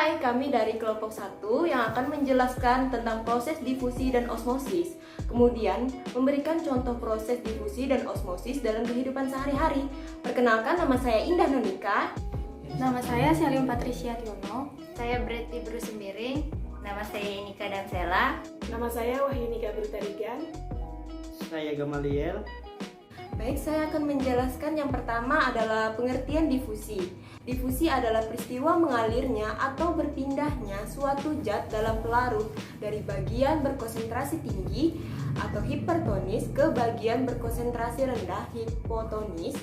Hai, kami dari kelompok 1 yang akan menjelaskan tentang proses difusi dan osmosis. Kemudian, memberikan contoh proses difusi dan osmosis dalam kehidupan sehari-hari. Perkenalkan, nama saya Indah Nonika. Nama saya Salim Patricia Tiono. Saya Breti Brusemiring. Nama saya Nika Damsela. Nama saya Wahyunika Brutarigan. Saya Gamaliel. Baik, saya akan menjelaskan yang pertama adalah pengertian difusi. Difusi adalah peristiwa mengalirnya atau berpindahnya suatu zat dalam pelarut dari bagian berkonsentrasi tinggi atau hipertonis ke bagian berkonsentrasi rendah hipotonis.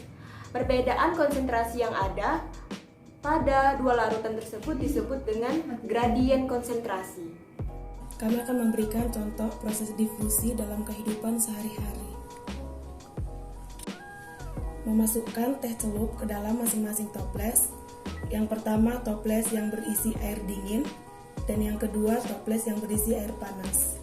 Perbedaan konsentrasi yang ada pada dua larutan tersebut disebut dengan gradien konsentrasi. Kami akan memberikan contoh proses difusi dalam kehidupan sehari-hari. Memasukkan teh celup ke dalam masing-masing toples. Yang pertama toples yang berisi air dingin dan yang kedua toples yang berisi air panas.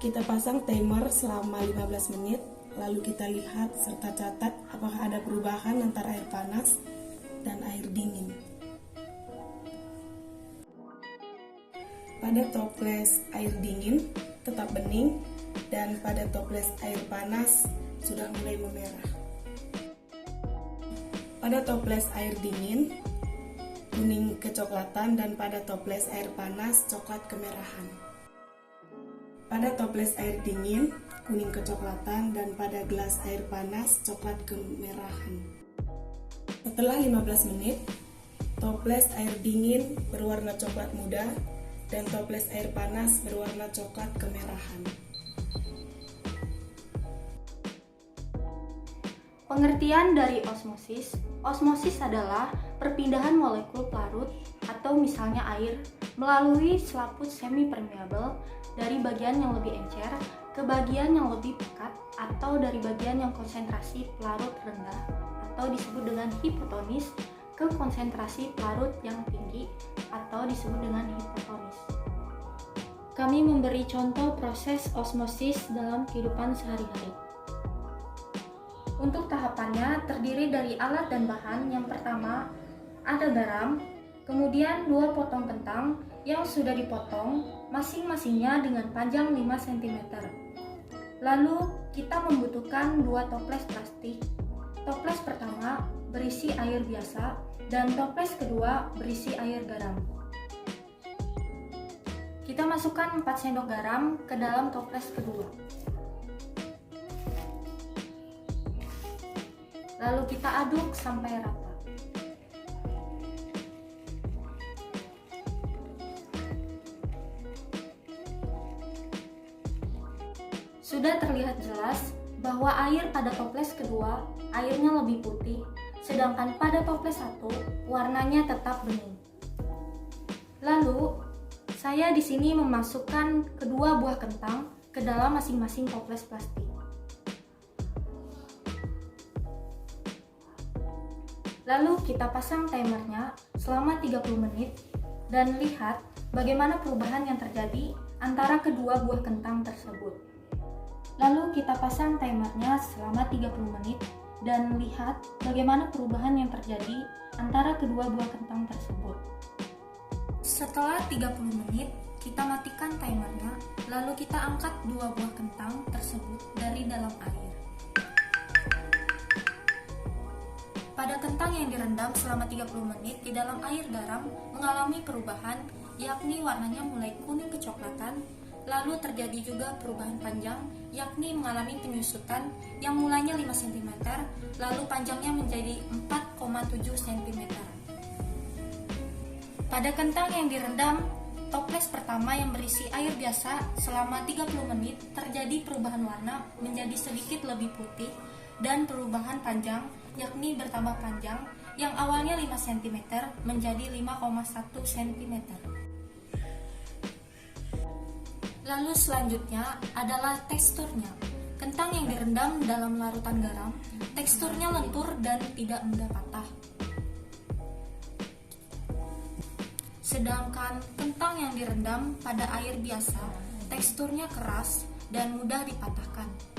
Kita pasang timer selama 15 menit, lalu kita lihat serta catat apakah ada perubahan antara air panas dan air dingin. Pada toples air dingin tetap bening, dan pada toples air panas sudah mulai memerah. Pada toples air dingin kuning kecoklatan dan pada toples air panas coklat kemerahan. Pada toples air dingin kuning kecoklatan dan pada gelas air panas coklat kemerahan. Setelah 15 menit, toples air dingin berwarna coklat muda dan toples air panas berwarna coklat kemerahan. Pengertian dari osmosis. Osmosis adalah perpindahan molekul pelarut atau misalnya air melalui selaput semi-permeabel dari bagian yang lebih encer ke bagian yang lebih pekat atau dari bagian yang konsentrasi pelarut rendah atau disebut dengan hipotonis ke konsentrasi pelarut yang tinggi atau disebut dengan hipotonis. Kami memberi contoh proses osmosis dalam kehidupan sehari-hari. Untuk tahapannya terdiri dari alat dan bahan. Yang pertama ada garam, kemudian 2 potong kentang yang sudah dipotong masing-masingnya dengan panjang 5 cm. Lalu kita membutuhkan 2 toples plastik. Toples pertama berisi air biasa dan toples kedua berisi air garam. Kita masukkan 4 sendok garam ke dalam toples kedua. Lalu kita aduk sampai rata. Sudah terlihat jelas bahwa air pada toples kedua airnya lebih putih, sedangkan pada toples 1 warnanya tetap bening. Lalu saya di sini memasukkan kedua buah kentang ke dalam masing-masing toples plastik. Lalu kita pasang timernya selama 30 menit dan lihat bagaimana perubahan yang terjadi antara kedua buah kentang tersebut. Lalu kita pasang timernya selama 30 menit dan lihat bagaimana perubahan yang terjadi antara kedua buah kentang tersebut. Setelah 30 menit, kita matikan timernya, lalu kita angkat dua buah kentang tersebut dari dalam air. Pada kentang yang direndam selama 30 menit di dalam air garam mengalami perubahan, yakni warnanya mulai kuning kecoklatan, lalu terjadi juga perubahan panjang, yakni mengalami penyusutan yang mulanya 5 cm, lalu panjangnya menjadi 4,7 cm. Pada kentang yang direndam, toples pertama yang berisi air biasa selama 30 menit terjadi perubahan warna menjadi sedikit lebih putih dan perubahan panjang, yakni bertambah panjang yang awalnya 5 cm menjadi 5,1 cm. Lalu selanjutnya adalah teksturnya. Kentang yang direndam dalam larutan garam, teksturnya lentur dan tidak mudah patah. Sedangkan kentang yang direndam pada air biasa, teksturnya keras dan mudah dipatahkan.